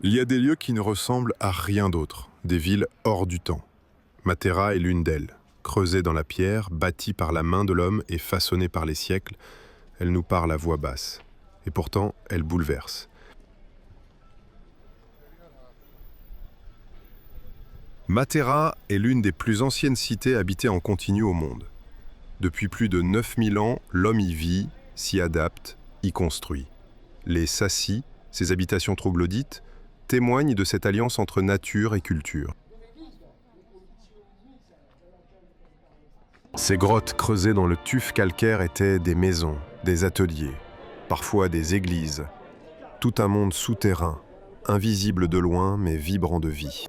Il y a des lieux qui ne ressemblent à rien d'autre, des villes hors du temps. Matera est l'une d'elles. Creusée dans la pierre, bâtie par la main de l'homme et façonnée par les siècles, elle nous parle à voix basse. Et pourtant, elle bouleverse. Matera est l'une des plus anciennes cités habitées en continu au monde. Depuis plus de 9000 ans, l'homme y vit, s'y adapte, y construit. Les Sassi, ces habitations troglodytes, témoignent de cette alliance entre nature et culture. Ces grottes creusées dans le tuf calcaire étaient des maisons, des ateliers, parfois des églises. Tout un monde souterrain, invisible de loin mais vibrant de vie.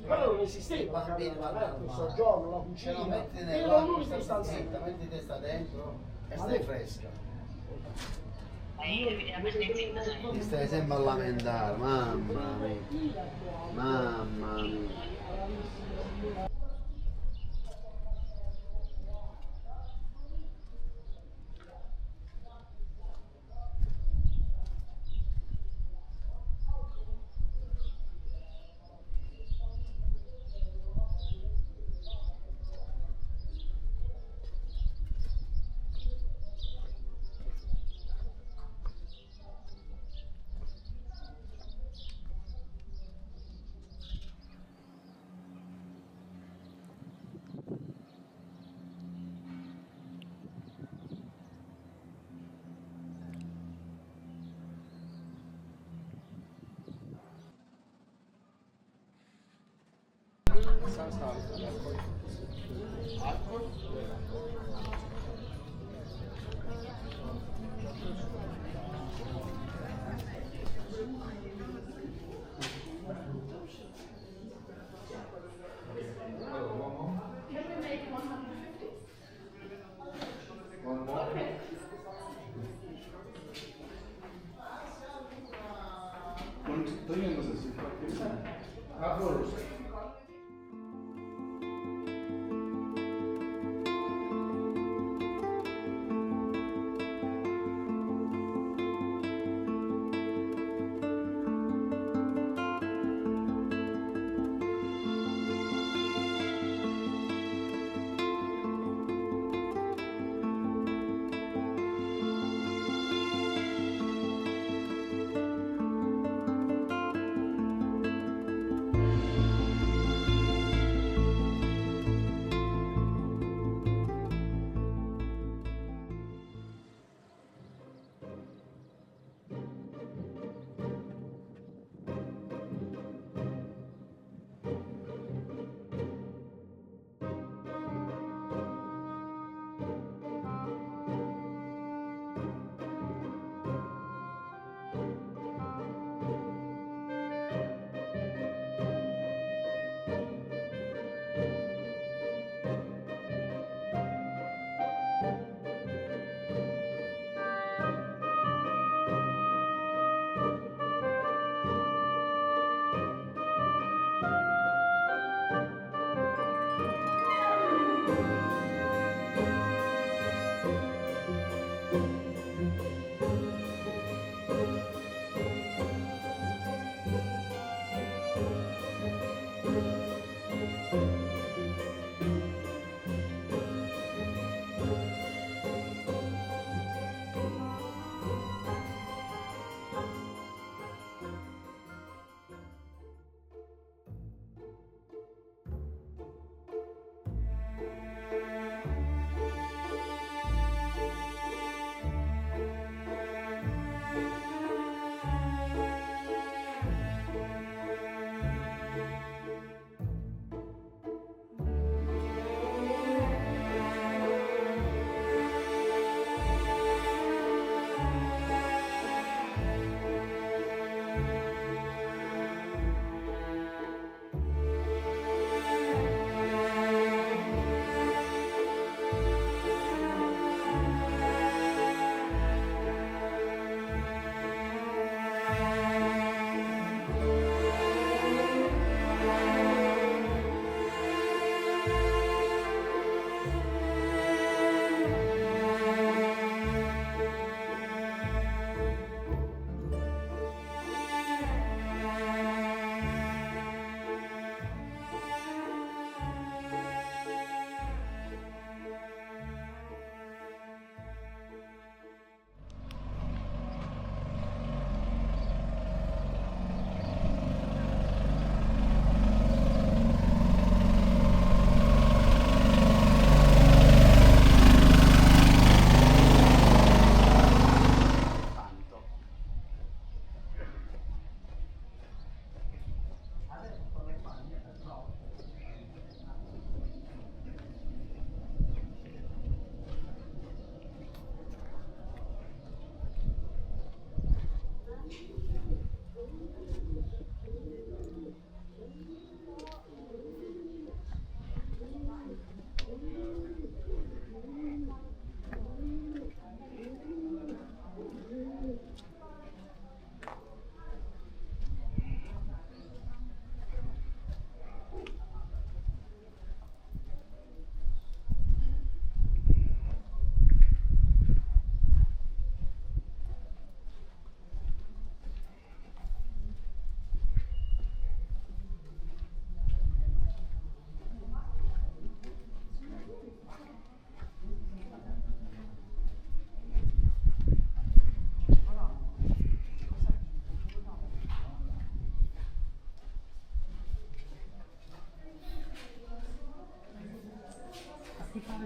Però non esisteva il soggiorno, la cucina, erano l'unica stanza. Zitta, metti testa dentro e stai fresca. Ti stai sempre a lamentare, mamma mia. Mamma mia.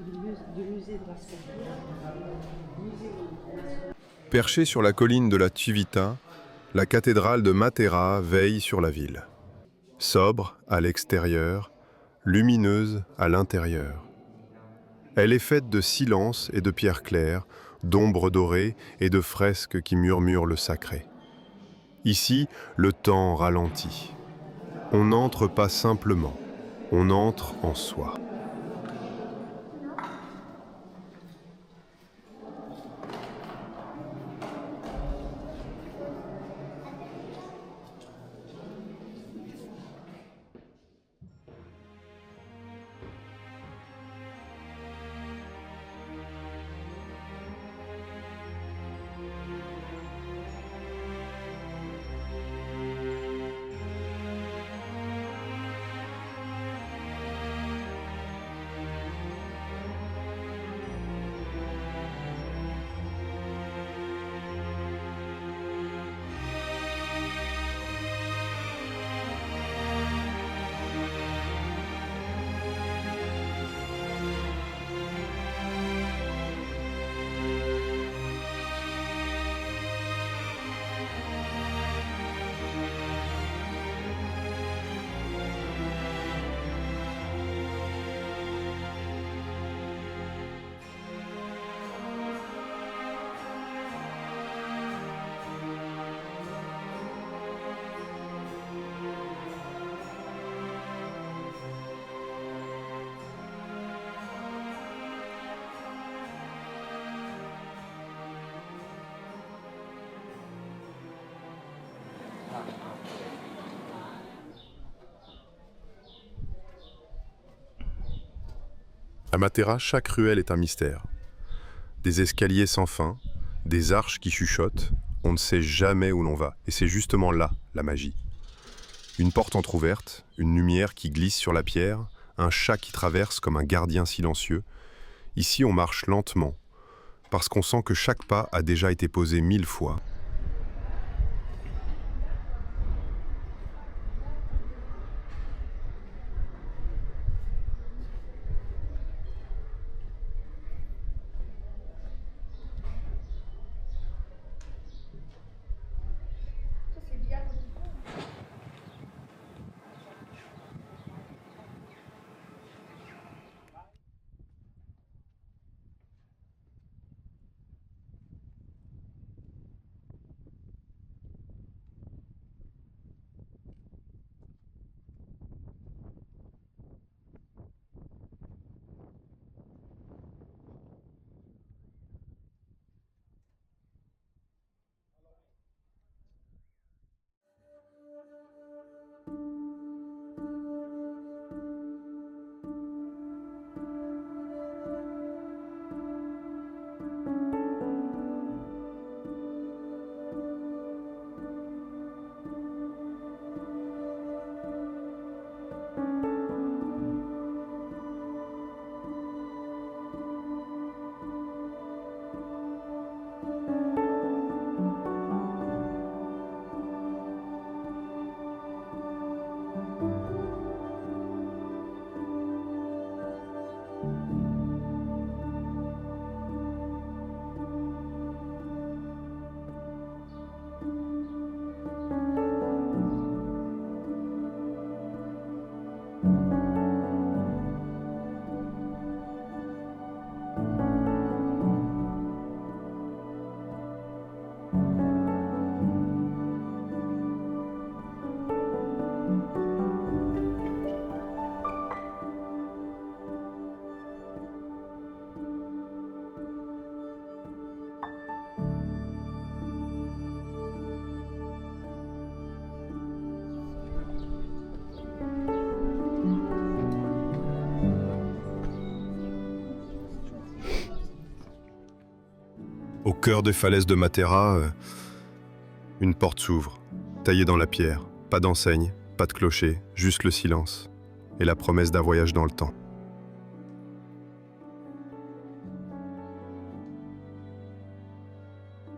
du musée de la Seine. Perchée sur la colline de la Civita, la cathédrale de Matera veille sur la ville. Sobre à l'extérieur, lumineuse à l'intérieur. Elle est faite de silence et de pierres claires, d'ombres dorées et de fresques qui murmurent le sacré. Ici, le temps ralentit. On n'entre pas simplement, on entre en soi. À Matera, chaque ruelle est un mystère. Des escaliers sans fin, des arches qui chuchotent, on ne sait jamais où l'on va. Et c'est justement là, la magie. Une porte entr'ouverte, une lumière qui glisse sur la pierre, un chat qui traverse comme un gardien silencieux. Ici, on marche lentement, parce qu'on sent que chaque pas a déjà été posé 1000 fois. Au cœur des falaises de Matera, une porte s'ouvre, taillée dans la pierre. Pas d'enseigne, pas de clocher, juste le silence et la promesse d'un voyage dans le temps.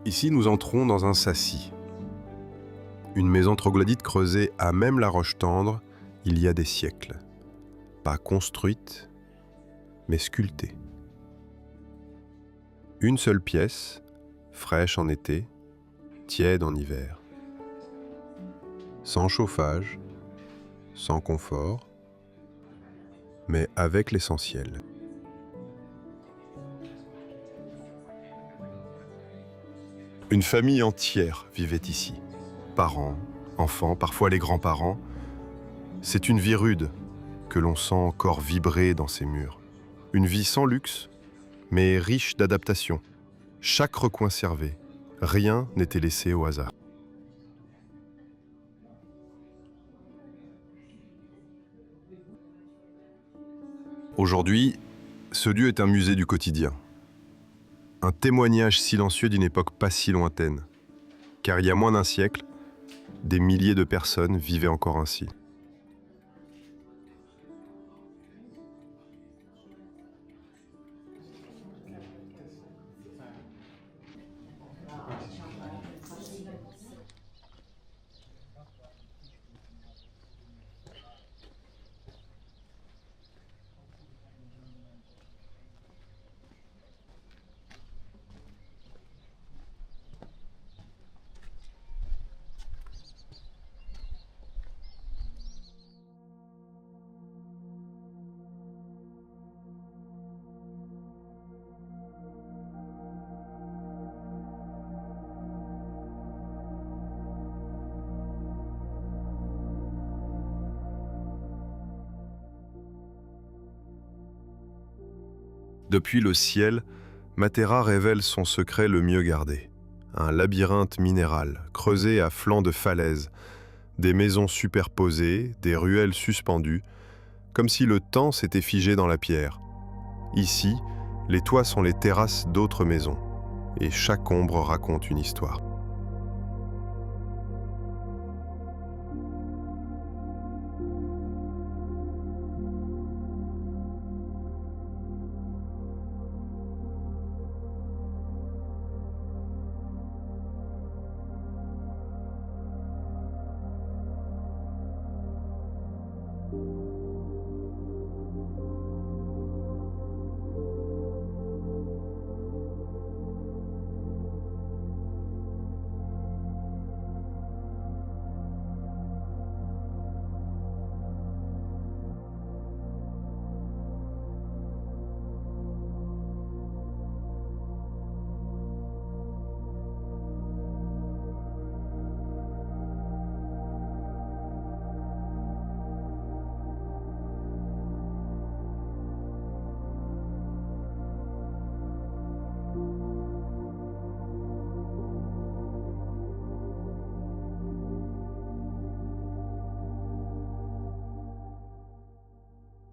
Ici, nous entrons dans un sassi. Une maison troglodyte creusée à même la roche tendre il y a des siècles. Pas construite, mais sculptée. Une seule pièce, fraîche en été, tiède en hiver. Sans chauffage, sans confort, mais avec l'essentiel. Une famille entière vivait ici. Parents, enfants, parfois les grands-parents. C'est une vie rude que l'on sent encore vibrer dans ces murs. Une vie sans luxe, mais riche d'adaptation. Chaque recoin servait. Rien n'était laissé au hasard. Aujourd'hui, ce lieu est un musée du quotidien. Un témoignage silencieux d'une époque pas si lointaine. Car il y a moins d'un siècle, des milliers de personnes vivaient encore ainsi. Depuis le ciel, Matera révèle son secret le mieux gardé. Un labyrinthe minéral, creusé à flanc de falaises, des maisons superposées, des ruelles suspendues, comme si le temps s'était figé dans la pierre. Ici, les toits sont les terrasses d'autres maisons, et chaque ombre raconte une histoire.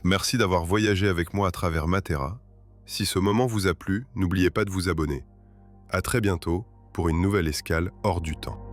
Merci d'avoir voyagé avec moi à travers Matera. Si ce moment vous a plu, n'oubliez pas de vous abonner. À très bientôt pour une nouvelle escale hors du temps.